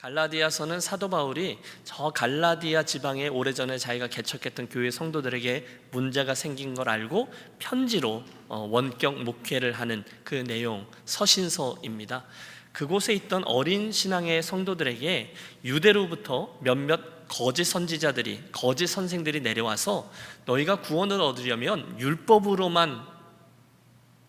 갈라디아서는 사도 바울이 저 갈라디아 지방에 오래전에 자기가 개척했던 교회 성도들에게 문제가 생긴 걸 알고 편지로 원격 목회를 하는 그 내용 서신서입니다. 그곳에 있던 어린 신앙의 성도들에게 유대로부터 몇몇 거짓 선지자들이, 거짓 선생들이 내려와서 너희가 구원을 얻으려면 율법으로만,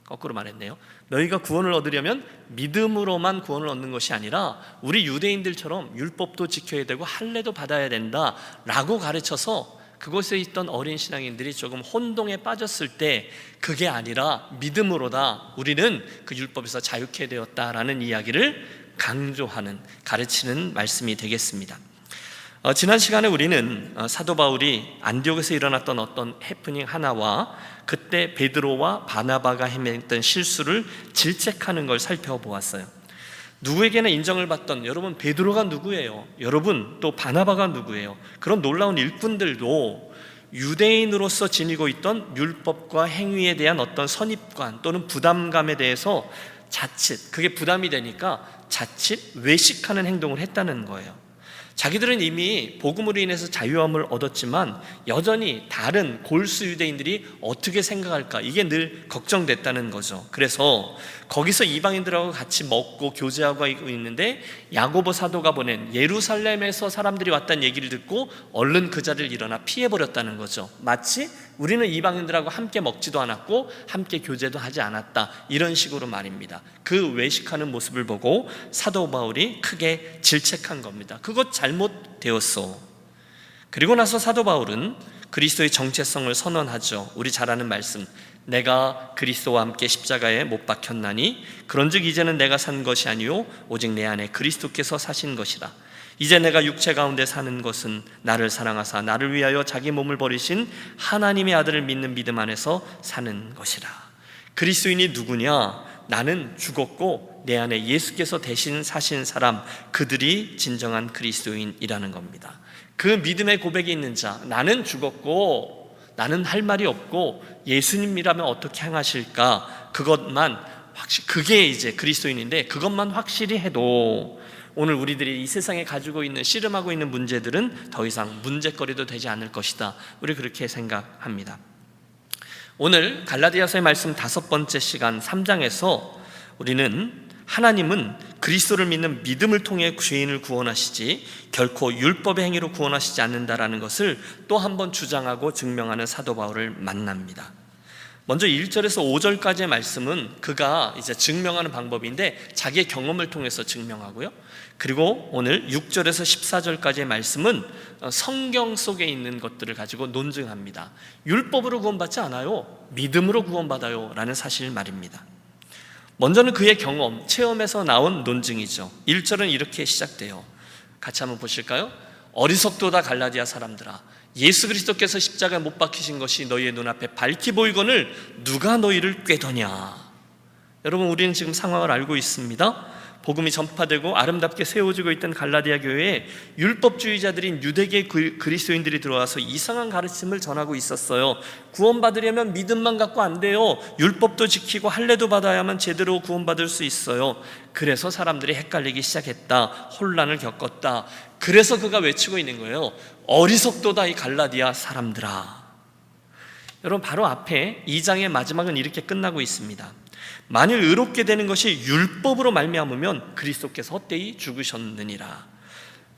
거꾸로 말했네요. 너희가 구원을 얻으려면 믿음으로만 구원을 얻는 것이 아니라 우리 유대인들처럼 율법도 지켜야 되고 할례도 받아야 된다 라고 가르쳐서 그곳에 있던 어린 신앙인들이 조금 혼동에 빠졌을 때 그게 아니라 믿음으로다, 우리는 그 율법에서 자유케 되었다라는 이야기를 강조하는, 가르치는 말씀이 되겠습니다. 지난 시간에 우리는 사도 바울이 안디옥에서 일어났던 어떤 해프닝 하나와 그때 베드로와 바나바가 행했던 실수를 질책하는 걸 살펴보았어요. 누구에게나 인정을 받던, 여러분 베드로가 누구예요? 여러분 또 바나바가 누구예요? 그런 놀라운 일꾼들도 유대인으로서 지니고 있던 율법과 행위에 대한 어떤 선입관 또는 부담감에 대해서 자칫, 그게 부담이 되니까 자칫 외식하는 행동을 했다는 거예요. 자기들은 이미 복음으로 인해서 자유함을 얻었지만 여전히 다른 골수 유대인들이 어떻게 생각할까, 이게 늘 걱정됐다는 거죠. 그래서 거기서 이방인들하고 같이 먹고 교제하고 있는데 야고보 사도가 보낸 예루살렘에서 사람들이 왔다는 얘기를 듣고 얼른 그 자리를 일어나 피해버렸다는 거죠. 마치 우리는 이방인들하고 함께 먹지도 않았고 함께 교제도 하지 않았다, 이런 식으로 말입니다. 그 외식하는 모습을 보고 사도 바울이 크게 질책한 겁니다. 그것 잘못되었어. 그리고 나서 사도 바울은 그리스도의 정체성을 선언하죠. 우리 잘 아는 말씀, 내가 그리스도와 함께 십자가에 못 박혔나니 그런즉 이제는 내가 산 것이 아니요 오직 내 안에 그리스도께서 사신 것이라. 이제 내가 육체 가운데 사는 것은 나를 사랑하사 나를 위하여 자기 몸을 버리신 하나님의 아들을 믿는 믿음 안에서 사는 것이라. 그리스도인이 누구냐? 나는 죽었고 내 안에 예수께서 대신 사신 사람, 그들이 진정한 그리스도인이라는 겁니다. 그 믿음의 고백이 있는 자, 나는 죽었고 나는 할 말이 없고 예수님이라면 어떻게 행하실까, 그것만 확실히, 그게 이제 그리스도인인데 그것만 확실히 해도 오늘 우리들이 이 세상에 가지고 있는, 씨름하고 있는 문제들은 더 이상 문제거리도 되지 않을 것이다. 우리 그렇게 생각합니다. 오늘 갈라디아서의 말씀 5번째 시간 3장에서 우리는 하나님은 그리스도를 믿는 믿음을 통해 죄인을 구원하시지 결코 율법의 행위로 구원하시지 않는다라는 것을 또 한 번 주장하고 증명하는 사도 바울을 만납니다. 먼저 1절에서 5절까지의 말씀은 그가 이제 증명하는 방법인데 자기의 경험을 통해서 증명하고요. 그리고 오늘 6절에서 14절까지의 말씀은 성경 속에 있는 것들을 가지고 논증합니다. 율법으로 구원받지 않아요, 믿음으로 구원받아요 라는 사실 말입니다. 먼저는 그의 경험, 체험에서 나온 논증이죠. 1절은 이렇게 시작돼요. 같이 한번 보실까요? 어리석도다 갈라디아 사람들아, 예수 그리스도께서 십자가에 못 박히신 것이 너희의 눈앞에 밝히 보이거늘 누가 너희를 꾀더냐. 여러분, 우리는 지금 상황을 알고 있습니다. 복음이 전파되고 아름답게 세워지고 있던 갈라디아 교회에 율법주의자들인 유대계 그리스도인들이 들어와서 이상한 가르침을 전하고 있었어요. 구원받으려면 믿음만 갖고 안 돼요, 율법도 지키고 할례도 받아야만 제대로 구원받을 수 있어요. 그래서 사람들이 헷갈리기 시작했다, 혼란을 겪었다. 그래서 그가 외치고 있는 거예요. 어리석도다 이 갈라디아 사람들아. 여러분, 바로 앞에 2장의 마지막은 이렇게 끝나고 있습니다. 만일 의롭게 되는 것이 율법으로 말미암으면 그리스도께서 헛되이 죽으셨느니라.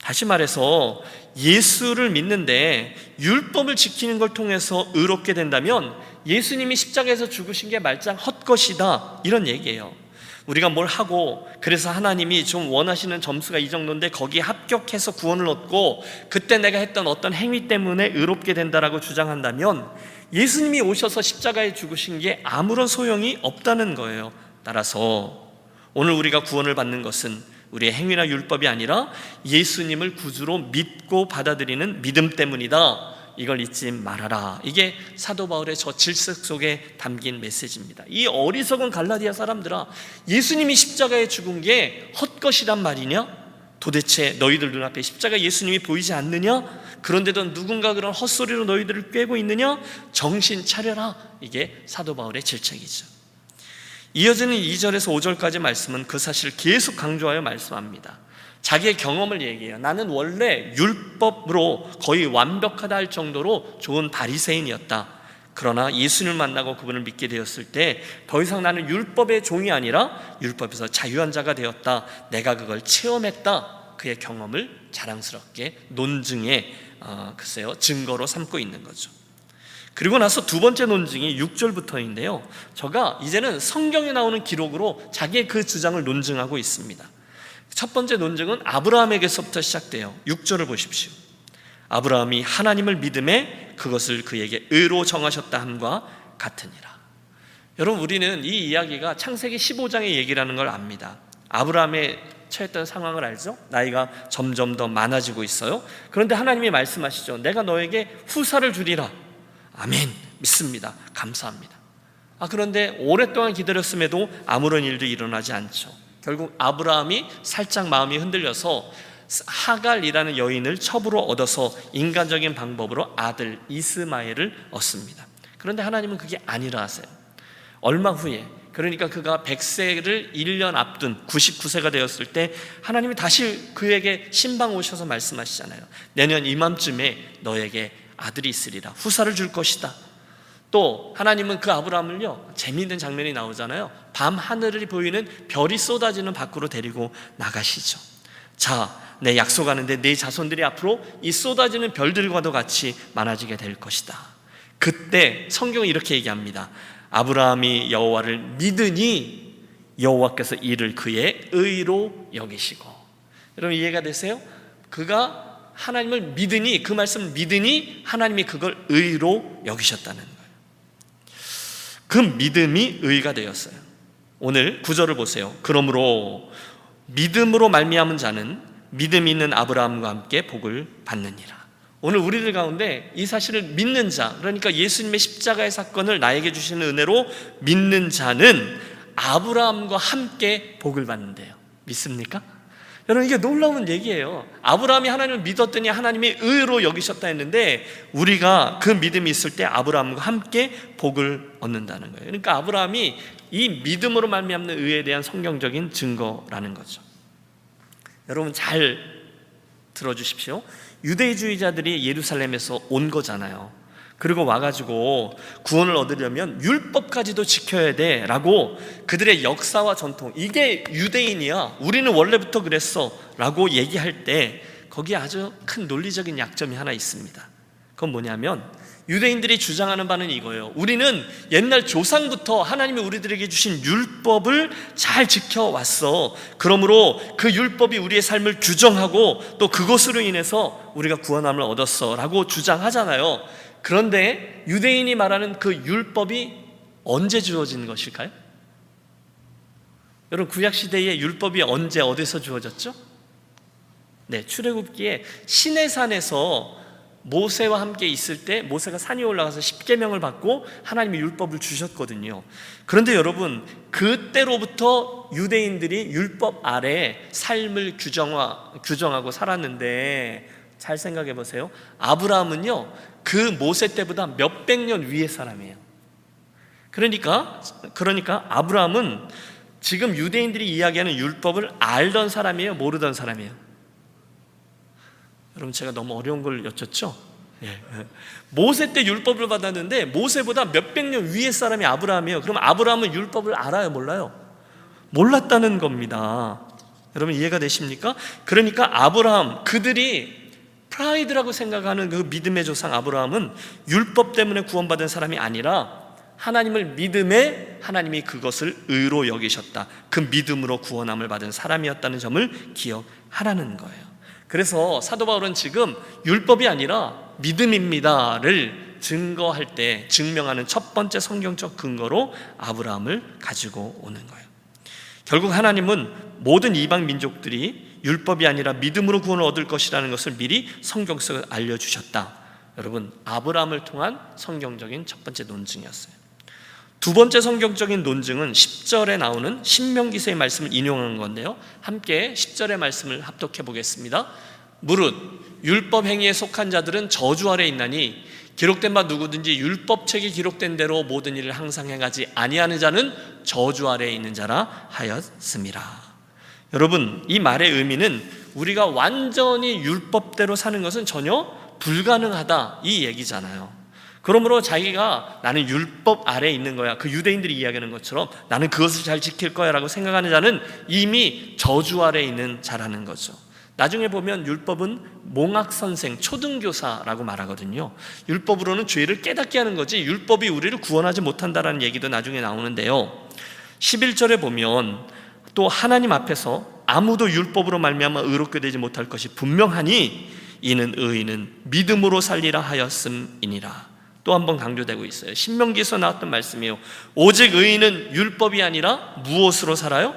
다시 말해서 예수를 믿는데 율법을 지키는 걸 통해서 의롭게 된다면 예수님이 십자가에서 죽으신 게 말짱 헛것이다, 이런 얘기예요. 우리가 뭘 하고 그래서 하나님이 좀 원하시는 점수가 이 정도인데 거기에 합격해서 구원을 얻고 그때 내가 했던 어떤 행위 때문에 의롭게 된다라고 주장한다면 예수님이 오셔서 십자가에 죽으신 게 아무런 소용이 없다는 거예요. 따라서 오늘 우리가 구원을 받는 것은 우리의 행위나 율법이 아니라 예수님을 구주로 믿고 받아들이는 믿음 때문이다. 이걸 잊지 말아라. 이게 사도 바울의 저 질색 속에 담긴 메시지입니다. 이 어리석은 갈라디아 사람들아, 예수님이 십자가에 죽은 게 헛것이란 말이냐? 도대체 너희들 눈앞에 십자가 예수님이 보이지 않느냐? 그런데도 누군가 그런 헛소리로 너희들을 꿰고 있느냐? 정신 차려라. 이게 사도 바울의 질책이죠. 이어지는 2절에서 5절까지 말씀은 그 사실을 계속 강조하여 말씀합니다. 자기의 경험을 얘기해요. 나는 원래 율법으로 거의 완벽하다 할 정도로 좋은 바리새인이었다. 그러나 예수님을 만나고 그분을 믿게 되었을 때 더 이상 나는 율법의 종이 아니라 율법에서 자유한 자가 되었다. 내가 그걸 체험했다. 그의 경험을 자랑스럽게 논증의 증거로 삼고 있는 거죠. 그리고 나서 두 번째 논증이 6절부터인데요. 저가 이제는 성경에 나오는 기록으로 자기의 그 주장을 논증하고 있습니다. 첫 번째 논증은 아브라함에게서부터 시작돼요. 6절을 보십시오. 아브라함이 하나님을 믿음에 그것을 그에게 의로 정하셨다 함과 같으니라. 여러분, 우리는 이 이야기가 창세기 15장의 얘기라는 걸 압니다. 아브라함의 처했던 상황을 알죠? 나이가 점점 더 많아지고 있어요. 그런데 하나님이 말씀하시죠. 내가 너에게 후사를 주리라. 아멘. 믿습니다. 감사합니다. 그런데 오랫동안 기다렸음에도 아무런 일도 일어나지 않죠. 결국 아브라함이 살짝 마음이 흔들려서 하갈이라는 여인을 첩으로 얻어서 인간적인 방법으로 아들 이스마엘을 얻습니다. 그런데 하나님은 그게 아니라 하세요. 얼마 후에, 그러니까 그가 100세를 1년 앞둔 99세가 되었을 때 하나님이 다시 그에게 신방 오셔서 말씀하시잖아요. 내년 이맘쯤에 너에게 아들이 있으리라. 후사를 줄 것이다. 또 하나님은 그 아브라함을요, 재미있는 장면이 나오잖아요. 밤 하늘이 보이는 별이 쏟아지는 밖으로 데리고 나가시죠. 자, 내 약속하는데 내 자손들이 앞으로 이 쏟아지는 별들과도 같이 많아지게 될 것이다. 그때 성경은 이렇게 얘기합니다. 아브라함이 여호와를 믿으니 여호와께서 이를 그의 의로 여기시고. 여러분, 이해가 되세요? 그가 하나님을 믿으니, 그 말씀을 믿으니 하나님이 그걸 의로 여기셨다는 거예요. 그 믿음이 의가 되었어요. 오늘 9절을 보세요. 그러므로 믿음으로 말미암은 자는 믿음이 있는 아브라함과 함께 복을 받느니라. 오늘 우리들 가운데 이 사실을 믿는 자, 그러니까 예수님의 십자가의 사건을 나에게 주시는 은혜로 믿는 자는 아브라함과 함께 복을 받는데요. 믿습니까? 여러분, 이게 놀라운 얘기예요. 아브라함이 하나님을 믿었더니 하나님이 의로 여기셨다 했는데 우리가 그 믿음이 있을 때 아브라함과 함께 복을 얻는다는 거예요. 그러니까 아브라함이 이 믿음으로 말미암는 의에 대한 성경적인 증거라는 거죠. 여러분, 잘 들어주십시오. 유대주의자들이 예루살렘에서 온 거잖아요. 그리고 와가지고 구원을 얻으려면 율법까지도 지켜야 돼 라고 그들의 역사와 전통, 이게 유대인이야, 우리는 원래부터 그랬어 라고 얘기할 때 거기에 아주 큰 논리적인 약점이 하나 있습니다. 그건 뭐냐면 유대인들이 주장하는 바는 이거예요. 우리는 옛날 조상부터 하나님이 우리들에게 주신 율법을 잘 지켜왔어. 그러므로 그 율법이 우리의 삶을 규정하고 또 그것으로 인해서 우리가 구원함을 얻었어 라고 주장하잖아요. 그런데 유대인이 말하는 그 율법이 언제 주어진 것일까요? 여러분, 구약시대의 율법이 언제 어디서 주어졌죠? 네, 출애굽기에 시내산에서 모세와 함께 있을 때 모세가 산에 올라가서 십계명을 받고 하나님의 율법을 주셨거든요. 그런데 여러분, 그때로부터 유대인들이 율법 아래 삶을 규정하고 살았는데 잘 생각해 보세요. 아브라함은요, 그 모세 때보다 몇백 년 위의 사람이에요. 그러니까 아브라함은 지금 유대인들이 이야기하는 율법을 알던 사람이에요, 모르던 사람이에요? 여러분, 제가 너무 어려운 걸 여쭸죠? 예. 모세 때 율법을 받았는데 모세보다 몇백 년 위의 사람이 아브라함이에요. 그럼 아브라함은 율법을 알아요, 몰라요? 몰랐다는 겁니다. 여러분, 이해가 되십니까? 그러니까 아브라함, 그들이 프라이드라고 생각하는 그 믿음의 조상 아브라함은 율법 때문에 구원받은 사람이 아니라 하나님을 믿음에 하나님이 그것을 의로 여기셨다, 그 믿음으로 구원함을 받은 사람이었다는 점을 기억하라는 거예요. 그래서 사도 바울은 지금 율법이 아니라 믿음입니다를 증거할 때 증명하는 첫 번째 성경적 근거로 아브라함을 가지고 오는 거예요. 결국 하나님은 모든 이방 민족들이 율법이 아니라 믿음으로 구원을 얻을 것이라는 것을 미리 성경 속에 알려주셨다. 여러분, 아브라함을 통한 성경적인 첫 번째 논증이었어요. 두 번째 성경적인 논증은 10절에 나오는 신명기서의 말씀을 인용한 건데요, 함께 10절의 말씀을 합독해 보겠습니다. 무릇 율법 행위에 속한 자들은 저주 아래 있나니 기록된 바 누구든지 율법책에 기록된 대로 모든 일을 항상 행하지 아니하는 자는 저주 아래에 있는 자라 하였음이라. 여러분, 이 말의 의미는 우리가 완전히 율법대로 사는 것은 전혀 불가능하다, 이 얘기잖아요. 그러므로 자기가 나는 율법 아래에 있는 거야, 그 유대인들이 이야기하는 것처럼 나는 그것을 잘 지킬 거야 라고 생각하는 자는 이미 저주 아래에 있는 자라는 거죠. 나중에 보면 율법은 몽학선생, 초등교사라고 말하거든요. 율법으로는 죄를 깨닫게 하는 거지 율법이 우리를 구원하지 못한다라는 얘기도 나중에 나오는데요. 11절에 보면 또 하나님 앞에서 아무도 율법으로 말미암아 의롭게 되지 못할 것이 분명하니 이는 의인은 믿음으로 살리라 하였음이니라. 또 한 번 강조되고 있어요. 신명기에서 나왔던 말씀이에요. 오직 의인은 율법이 아니라 무엇으로 살아요?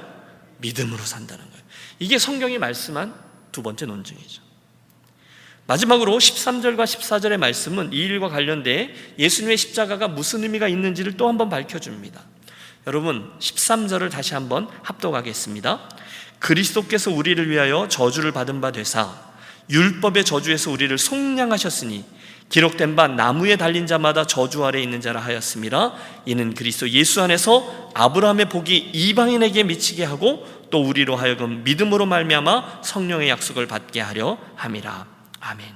믿음으로 산다는 거예요. 이게 성경이 말씀한 두 번째 논증이죠. 마지막으로 13절과 14절의 말씀은 이 일과 관련돼 예수님의 십자가가 무슨 의미가 있는지를 또 한 번 밝혀줍니다. 여러분 13절을 다시 한번 합독하겠습니다. 그리스도께서 우리를 위하여 저주를 받은 바 되사 율법의 저주에서 우리를 속량하셨으니 기록된 바 나무에 달린 자마다 저주 아래 있는 자라 하였음이라. 이는 그리스도 예수 안에서 아브라함의 복이 이방인에게 미치게 하고 또 우리로 하여금 믿음으로 말미암아 성령의 약속을 받게 하려 함이라. 아멘.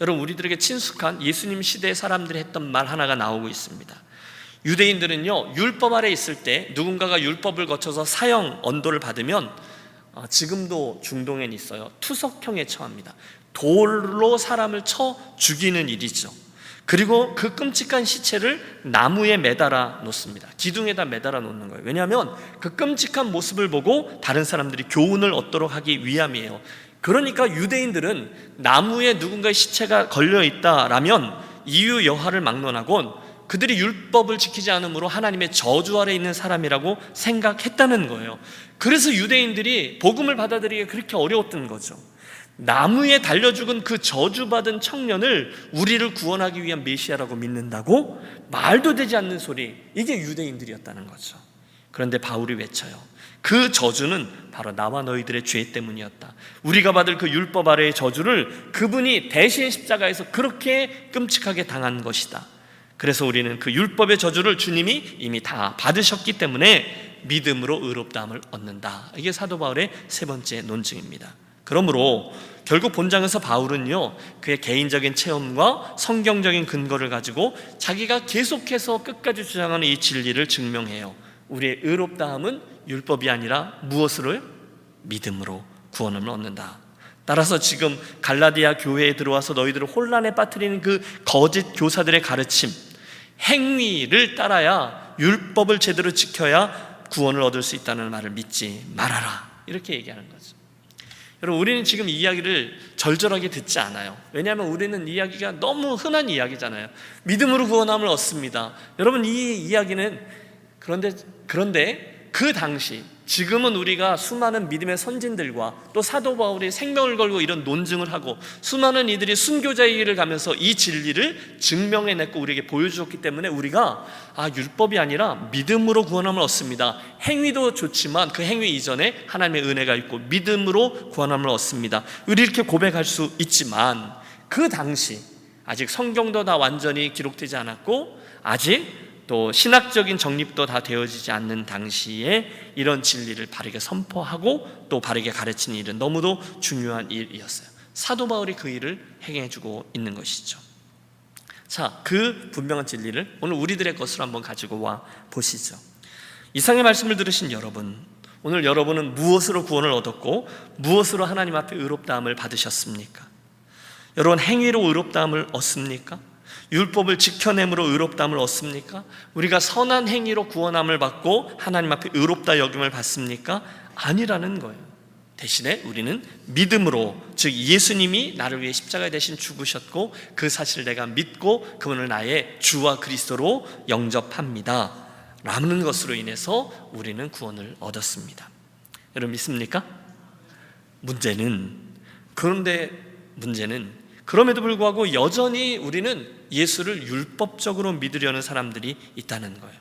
여러분 우리들에게 친숙한 예수님 시대의 사람들이 했던 말 하나가 나오고 있습니다. 유대인들은요 율법 아래 있을 때 누군가가 율법을 거쳐서 사형 언도를 받으면 지금도 중동엔 있어요. 투석형에 처합니다. 돌로 사람을 쳐 죽이는 일이죠. 그리고 그 끔찍한 시체를 나무에 매달아 놓습니다. 기둥에다 매달아 놓는 거예요. 왜냐하면 그 끔찍한 모습을 보고 다른 사람들이 교훈을 얻도록 하기 위함이에요. 그러니까 유대인들은 나무에 누군가의 시체가 걸려 있다라면 이유 여하를 막론하곤 그들이 율법을 지키지 않으므로 하나님의 저주 아래 있는 사람이라고 생각했다는 거예요. 그래서 유대인들이 복음을 받아들이기가 그렇게 어려웠던 거죠. 나무에 달려 죽은 그 저주받은 청년을 우리를 구원하기 위한 메시아라고 믿는다고? 말도 되지 않는 소리, 이게 유대인들이었다는 거죠. 그런데 바울이 외쳐요. 그 저주는 바로 나와 너희들의 죄 때문이었다. 우리가 받을 그 율법 아래의 저주를 그분이 대신 십자가에서 그렇게 끔찍하게 당한 것이다. 그래서 우리는 그 율법의 저주를 주님이 이미 다 받으셨기 때문에 믿음으로 의롭다함을 얻는다. 이게 사도 바울의 세 번째 논증입니다. 그러므로 결국 본장에서 바울은요 그의 개인적인 체험과 성경적인 근거를 가지고 자기가 계속해서 끝까지 주장하는 이 진리를 증명해요. 우리의 의롭다함은 율법이 아니라 무엇으로요? 믿음으로 구원을 얻는다. 따라서 지금 갈라디아 교회에 들어와서 너희들을 혼란에 빠뜨리는 그 거짓 교사들의 가르침, 행위를 따라야 율법을 제대로 지켜야 구원을 얻을 수 있다는 말을 믿지 말아라, 이렇게 얘기하는 거죠. 여러분 우리는 지금 이 이야기를 절절하게 듣지 않아요. 왜냐하면 우리는 이야기가 너무 흔한 이야기잖아요. 믿음으로 구원함을 얻습니다. 여러분 이 이야기는 그런데 그 당시, 지금은 우리가 수많은 믿음의 선진들과 또 사도 바울이 생명을 걸고 이런 논증을 하고 수많은 이들이 순교자의 길을 가면서 이 진리를 증명해냈고 우리에게 보여주었기 때문에 우리가 율법이 아니라 믿음으로 구원함을 얻습니다. 행위도 좋지만 그 행위 이전에 하나님의 은혜가 있고 믿음으로 구원함을 얻습니다. 우리 이렇게 고백할 수 있지만 그 당시 아직 성경도 다 완전히 기록되지 않았고 아직 또 신학적인 정립도 다 되어지지 않는 당시에 이런 진리를 바르게 선포하고 또 바르게 가르치는 일은 너무도 중요한 일이었어요. 사도 바울이 그 일을 행해주고 있는 것이죠. 자, 그 분명한 진리를 오늘 우리들의 것으로 한번 가지고 와 보시죠. 이상의 말씀을 들으신 여러분, 오늘 여러분은 무엇으로 구원을 얻었고 무엇으로 하나님 앞에 의롭다함을 받으셨습니까? 여러분 행위로 의롭다함을 얻습니까? 율법을 지켜냄으로 의롭다함을 얻습니까? 우리가 선한 행위로 구원함을 받고 하나님 앞에 의롭다 여김을 받습니까? 아니라는 거예요. 대신에 우리는 믿음으로, 즉 예수님이 나를 위해 십자가에 대신 죽으셨고 그 사실을 내가 믿고 그분을 나의 주와 그리스도로 영접합니다 라는 것으로 인해서 우리는 구원을 얻었습니다. 여러분 믿습니까? 문제는 그럼에도 불구하고 여전히 우리는 예수를 율법적으로 믿으려는 사람들이 있다는 거예요.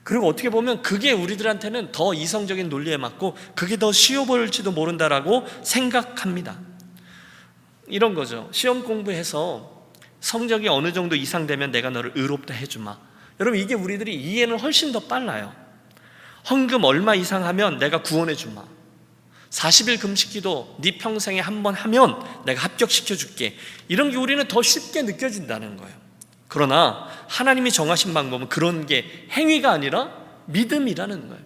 그리고 어떻게 보면 그게 우리들한테는 더 이성적인 논리에 맞고 그게 더 쉬워 보일지도 모른다라고 생각합니다. 이런 거죠. 시험 공부해서 성적이 어느 정도 이상 되면 내가 너를 의롭다 해주마. 여러분 이게 우리들이 이해는 훨씬 더 빨라요. 헌금 얼마 이상 하면 내가 구원해 주마. 40일 금식기도 네 평생에 한 번 하면 내가 합격시켜줄게. 이런 게 우리는 더 쉽게 느껴진다는 거예요. 그러나 하나님이 정하신 방법은 그런 게 행위가 아니라 믿음이라는 거예요.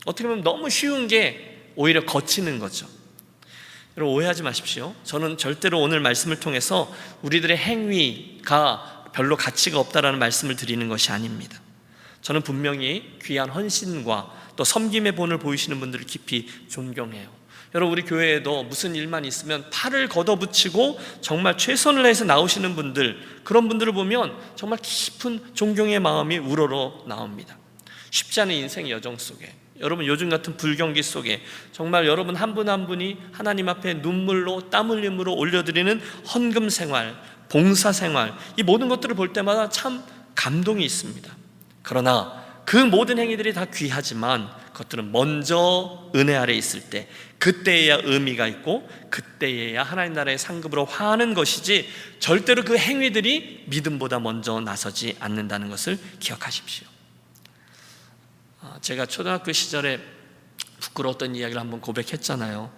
어떻게 보면 너무 쉬운 게 오히려 거치는 거죠. 여러분 오해하지 마십시오. 저는 절대로 오늘 말씀을 통해서 우리들의 행위가 별로 가치가 없다라는 말씀을 드리는 것이 아닙니다. 저는 분명히 귀한 헌신과 또 섬김의 본을 보이시는 분들을 깊이 존경해요. 여러분 우리 교회에도 무슨 일만 있으면 팔을 걷어붙이고 정말 최선을 다해서 나오시는 분들, 그런 분들을 보면 정말 깊은 존경의 마음이 우러러 나옵니다. 쉽지 않은 인생 여정 속에, 여러분 요즘 같은 불경기 속에 정말 여러분 한 분 한 분이 하나님 앞에 눈물로 땀 흘림으로 올려드리는 헌금 생활, 봉사 생활, 이 모든 것들을 볼 때마다 참 감동이 있습니다. 그러나 그 모든 행위들이 다 귀하지만 그것들은 먼저 은혜 아래 있을 때, 그때에야 의미가 있고 그때에야 하나님 나라의 상급으로 화하는 것이지, 절대로 그 행위들이 믿음보다 먼저 나서지 않는다는 것을 기억하십시오. 제가 초등학교 시절에 부끄러웠던 이야기를 한번 고백했잖아요.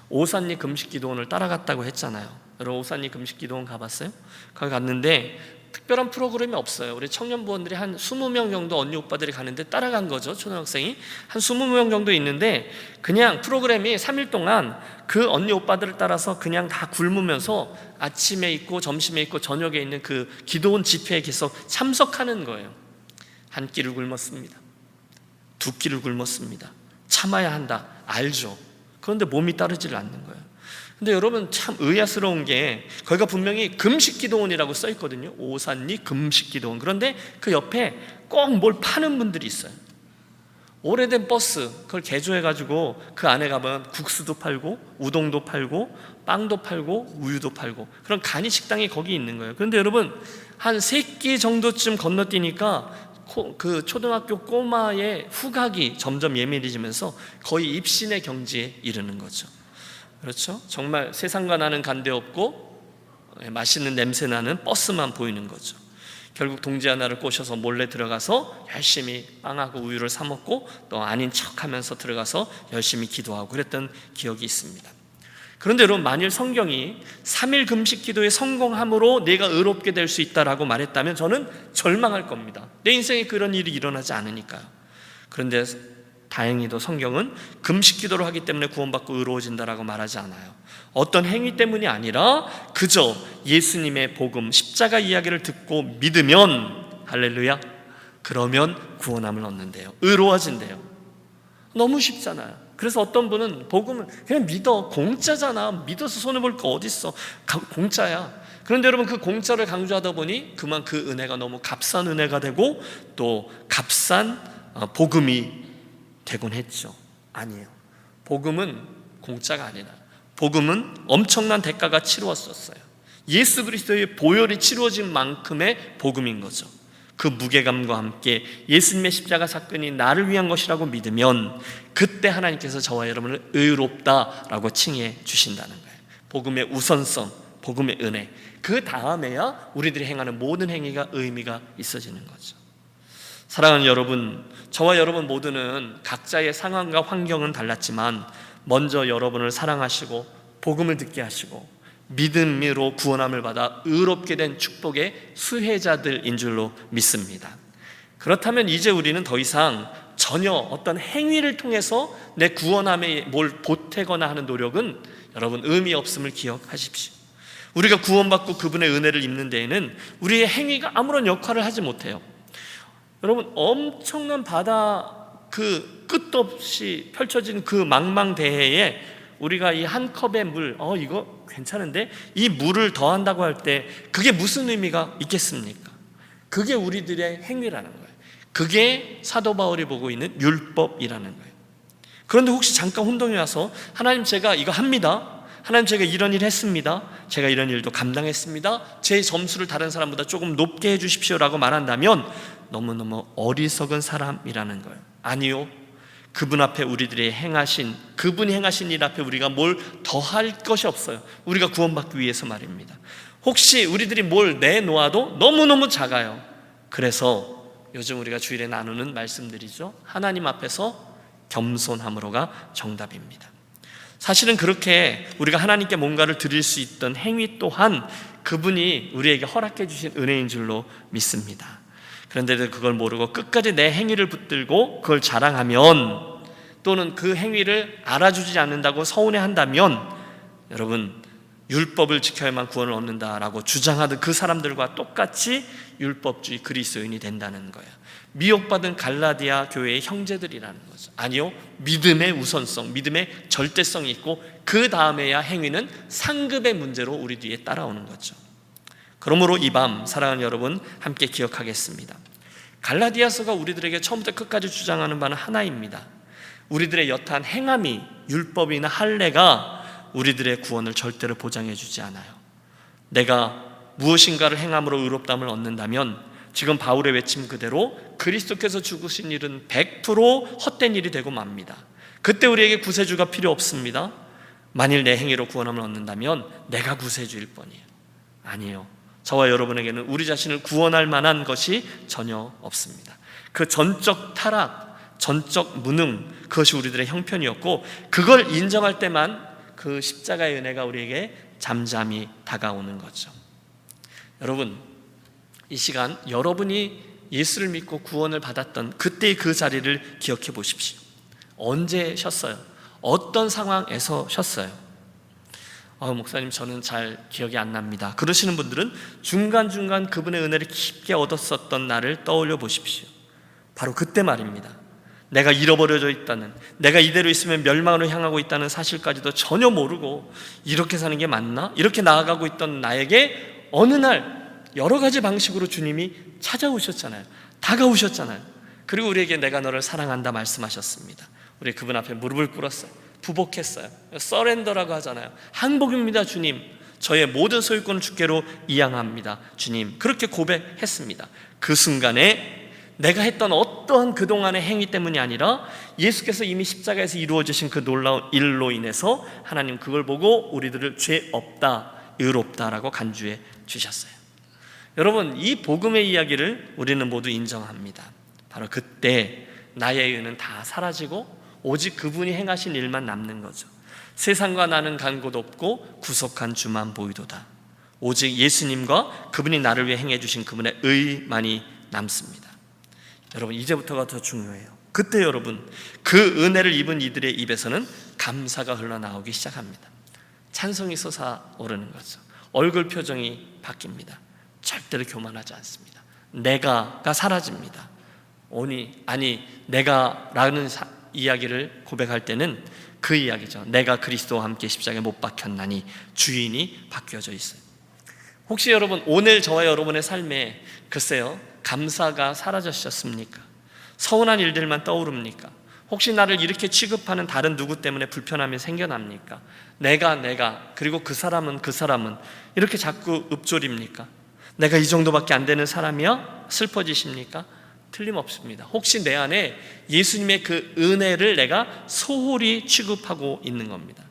오산리 금식기도원을 따라갔다고 했잖아요. 여러분 오산리 금식기도원 가봤어요? 거기 갔는데 특별한 프로그램이 없어요. 우리 청년부원들이 한 20명 정도 언니 오빠들이 가는데 따라간 거죠. 초등학생이 한 20명 정도 있는데 그냥 프로그램이 3일 동안 그 언니 오빠들을 따라서 그냥 다 굶으면서 아침에 있고 점심에 있고 저녁에 있는 그 기도원 집회에 계속 참석하는 거예요. 한 끼를 굶었습니다. 두 끼를 굶었습니다. 참아야 한다 알죠. 그런데 몸이 따르질 않는 거예요. 근데 여러분 참 의아스러운 게 거기가 분명히 금식기도원이라고 써 있거든요. 오산리 금식기도원. 그런데 그 옆에 꼭 뭘 파는 분들이 있어요. 오래된 버스 그걸 개조해가지고 그 안에 가면 국수도 팔고 우동도 팔고 빵도 팔고 우유도 팔고 그런 간이 식당이 거기 있는 거예요. 그런데 여러분 한 3끼 정도쯤 건너뛰니까 그 초등학교 꼬마의 후각이 점점 예민해지면서 거의 입신의 경지에 이르는 거죠. 그렇죠? 정말 세상과 나는 관계없고 맛있는 냄새 나는 버스만 보이는 거죠. 결국 동지 하나를 꼬셔서 몰래 들어가서 열심히 빵하고 우유를 사 먹고 또 아닌 척하면서 들어가서 열심히 기도하고 그랬던 기억이 있습니다. 그런데 여러분 만일 성경이 3일 금식 기도에 성공함으로 내가 의롭게 될 수 있다라고 말했다면 저는 절망할 겁니다. 내 인생에 그런 일이 일어나지 않으니까요. 그런데 다행히도 성경은 금식 기도를 하기 때문에 구원받고 의로워진다라고 말하지 않아요. 어떤 행위 때문이 아니라 그저 예수님의 복음, 십자가 이야기를 듣고 믿으면 할렐루야, 그러면 구원함을 얻는데요. 의로워진대요. 너무 쉽잖아요. 그래서 어떤 분은 복음을 그냥 믿어, 공짜잖아, 믿어서 손해볼 거 어딨어, 공짜야. 그런데 여러분 그 공짜를 강조하다 보니 그만 그 은혜가 너무 값싼 은혜가 되고 또 값싼 복음이 되곤 했죠. 아니에요. 복음은 공짜가 아니라 복음은 엄청난 대가가 치루었었어요. 예수 그리스도의 보혈이 치루어진 만큼의 복음인 거죠. 그 무게감과 함께 예수님의 십자가 사건이 나를 위한 것이라고 믿으면 그때 하나님께서 저와 여러분을 의롭다라고 칭해 주신다는 거예요. 복음의 우선성, 복음의 은혜, 그 다음에야 우리들이 행하는 모든 행위가 의미가 있어지는 거죠. 사랑하는 여러분, 저와 여러분 모두는 각자의 상황과 환경은 달랐지만 먼저 여러분을 사랑하시고 복음을 듣게 하시고 믿음으로 구원함을 받아 의롭게 된 축복의 수혜자들인 줄로 믿습니다. 그렇다면 이제 우리는 더 이상 전혀 어떤 행위를 통해서 내 구원함에 뭘 보태거나 하는 노력은 여러분 의미 없음을 기억하십시오. 우리가 구원받고 그분의 은혜를 입는 데에는 우리의 행위가 아무런 역할을 하지 못해요. 여러분 엄청난 바다 그 끝도 없이 펼쳐진 그 망망대해에 우리가 이 한 컵의 물, 이거 괜찮은데 이 물을 더한다고 할 때 그게 무슨 의미가 있겠습니까? 그게 우리들의 행위라는 거예요. 그게 사도 바울이 보고 있는 율법이라는 거예요. 그런데 혹시 잠깐 혼동이 와서 하나님 제가 이거 합니다, 하나님 제가 이런 일 했습니다, 제가 이런 일도 감당했습니다, 제 점수를 다른 사람보다 조금 높게 해주십시오 라고 말한다면 너무너무 어리석은 사람이라는 거예요. 아니요, 그분 앞에 우리들이 행하신, 그분이 행하신 일 앞에 우리가 뭘 더할 것이 없어요. 우리가 구원받기 위해서 말입니다. 혹시 우리들이 뭘 내놓아도 너무너무 작아요. 그래서 요즘 우리가 주일에 나누는 말씀들이죠. 하나님 앞에서 겸손함으로가 정답입니다. 사실은 그렇게 우리가 하나님께 뭔가를 드릴 수 있던 행위 또한 그분이 우리에게 허락해 주신 은혜인 줄로 믿습니다. 그런데도 그걸 모르고 끝까지 내 행위를 붙들고 그걸 자랑하면, 또는 그 행위를 알아주지 않는다고 서운해한다면, 여러분, 율법을 지켜야만 구원을 얻는다라고 주장하던 그 사람들과 똑같이 율법주의 그리스도인이 된다는 거예요. 미혹받은 갈라디아 교회의 형제들이라는 거죠. 아니요, 믿음의 우선성, 믿음의 절대성이 있고 그 다음에야 행위는 상급의 문제로 우리 뒤에 따라오는 거죠. 그러므로 이 밤 사랑하는 여러분, 함께 기억하겠습니다. 갈라디아서가 우리들에게 처음부터 끝까지 주장하는 바는 하나입니다. 우리들의 여타한 행함이, 율법이나 할례가 우리들의 구원을 절대로 보장해 주지 않아요. 내가 무엇인가를 행함으로 의롭다함을 얻는다면 지금 바울의 외침 그대로 그리스도께서 죽으신 일은 100% 헛된 일이 되고 맙니다. 그때 우리에게 구세주가 필요 없습니다. 만일 내 행위로 구원함을 얻는다면 내가 구세주일 뿐이에요. 아니에요. 저와 여러분에게는 우리 자신을 구원할 만한 것이 전혀 없습니다. 그 전적 타락, 전적 무능, 그것이 우리들의 형편이었고, 그걸 인정할 때만 그 십자가의 은혜가 우리에게 잠잠히 다가오는 거죠. 여러분, 이 시간 여러분이 예수를 믿고 구원을 받았던 그때의 그 자리를 기억해 보십시오. 언제 쉬었어요? 어떤 상황에서 쉬었어요? 목사님, 저는 잘 기억이 안 납니다. 그러시는 분들은 중간중간 그분의 은혜를 깊게 얻었었던 날을 떠올려 보십시오. 바로 그때 말입니다. 내가 잃어버려져 있다는, 내가 이대로 있으면 멸망으로 향하고 있다는 사실까지도 전혀 모르고 이렇게 사는 게 맞나? 이렇게 나아가고 있던 나에게 어느 날 여러 가지 방식으로 주님이 찾아오셨잖아요. 다가오셨잖아요. 그리고 우리에게 내가 너를 사랑한다 말씀하셨습니다. 우리 그분 앞에 무릎을 꿇었어요. 부복했어요. 서렌더라고 하잖아요. 항복입니다 주님, 저의 모든 소유권을 주께로 이양합니다 주님. 그렇게 고백했습니다. 그 순간에 내가 했던 어떠한 그동안의 행위 때문이 아니라 예수께서 이미 십자가에서 이루어지신 그 놀라운 일로 인해서 하나님 그걸 보고 우리들을 죄 없다, 의롭다라고 간주해 주셨어요. 여러분, 이 복음의 이야기를 우리는 모두 인정합니다. 바로 그때 나의 의는 다 사라지고 오직 그분이 행하신 일만 남는 거죠. 세상과 나는 간 곳 없고 구속한 주만 보이도다. 오직 예수님과 그분이 나를 위해 행해 주신 그분의 의만이 남습니다. 여러분, 이제부터가 더 중요해요. 그때 여러분, 그 은혜를 입은 이들의 입에서는 감사가 흘러나오기 시작합니다. 찬송이 솟아오르는 거죠. 얼굴 표정이 바뀝니다. 절대로 교만하지 않습니다. 내가가 사라집니다. 내가라는 이야기를 고백할 때는 그 이야기죠. 내가 그리스도와 함께 십자가에 못 박혔나니 주인이 바뀌어져 있어요. 혹시 여러분, 오늘 저와 여러분의 삶에 글쎄요, 감사가 사라지셨습니까? 서운한 일들만 떠오릅니까? 혹시 나를 이렇게 취급하는 다른 누구 때문에 불편함이 생겨납니까? 내가 그리고 그 사람은 이렇게 자꾸 읊조립니까? 내가 이 정도밖에 안 되는 사람이야? 슬퍼지십니까? 틀림없습니다. 혹시 내 안에 예수님의 그 은혜를 내가 소홀히 취급하고 있는 겁니다.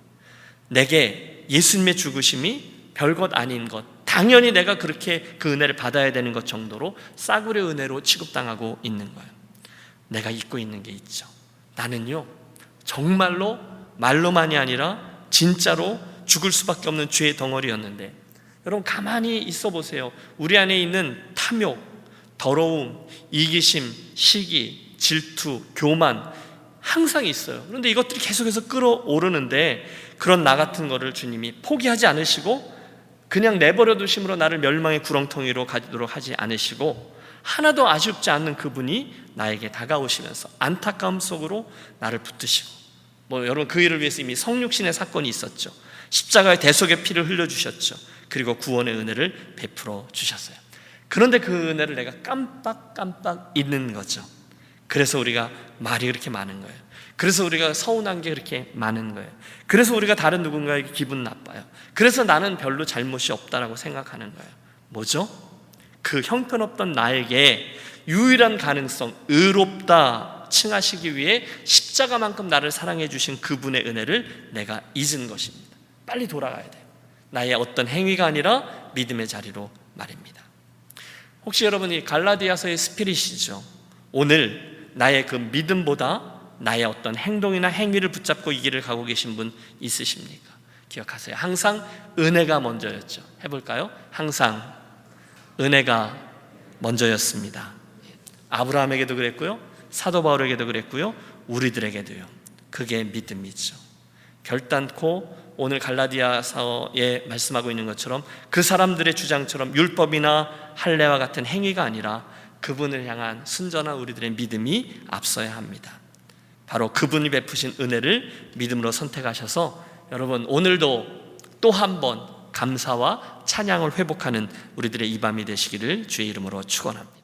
내게 예수님의 죽으심이 별것 아닌 것, 당연히 내가 그렇게 그 은혜를 받아야 되는 것 정도로 싸구려 은혜로 취급당하고 있는 거예요. 내가 잊고 있는 게 있죠. 나는요, 정말로 말로만이 아니라 진짜로 죽을 수밖에 없는 죄의 덩어리였는데, 여러분 가만히 있어 보세요. 우리 안에 있는 탐욕, 더러움, 이기심, 시기, 질투, 교만 항상 있어요. 그런데 이것들이 계속해서 끌어오르는데, 그런 나 같은 거를 주님이 포기하지 않으시고 그냥 내버려 두심으로 나를 멸망의 구렁텅이로 가도록 하지 않으시고, 하나도 아쉽지 않는 그분이 나에게 다가오시면서 안타까움 속으로 나를 붙드시고, 여러분 그 일을 위해서 이미 성육신의 사건이 있었죠. 십자가의 대속의 피를 흘려주셨죠. 그리고 구원의 은혜를 베풀어 주셨어요. 그런데 그 은혜를 내가 깜빡 잊는 거죠. 그래서 우리가 말이 그렇게 많은 거예요. 그래서 우리가 서운한 게 그렇게 많은 거예요. 그래서 우리가 다른 누군가에게 기분 나빠요. 그래서 나는 별로 잘못이 없다라고 생각하는 거예요. 뭐죠? 그 형편없던 나에게 유일한 가능성, 의롭다 칭하시기 위해 십자가만큼 나를 사랑해 주신 그분의 은혜를 내가 잊은 것입니다. 빨리 돌아가야 돼요. 나의 어떤 행위가 아니라 믿음의 자리로 말입니다. 혹시 여러분이 갈라디아서의 스피릿이죠. 오늘 나의 그 믿음보다 나의 어떤 행동이나 행위를 붙잡고 이 길을 가고 계신 분 있으십니까? 기억하세요. 항상 은혜가 먼저였죠. 해볼까요? 항상 은혜가 먼저였습니다. 아브라함에게도 그랬고요, 사도 바울에게도 그랬고요, 우리들에게도요. 그게 믿음이죠. 결단코 오늘 갈라디아서에 말씀하고 있는 것처럼 그 사람들의 주장처럼 율법이나 할례와 같은 행위가 아니라 그분을 향한 순전한 우리들의 믿음이 앞서야 합니다. 바로 그분이 베푸신 은혜를 믿음으로 선택하셔서 여러분 오늘도 또 한 번 감사와 찬양을 회복하는 우리들의 이 밤이 되시기를 주의 이름으로 축원합니다.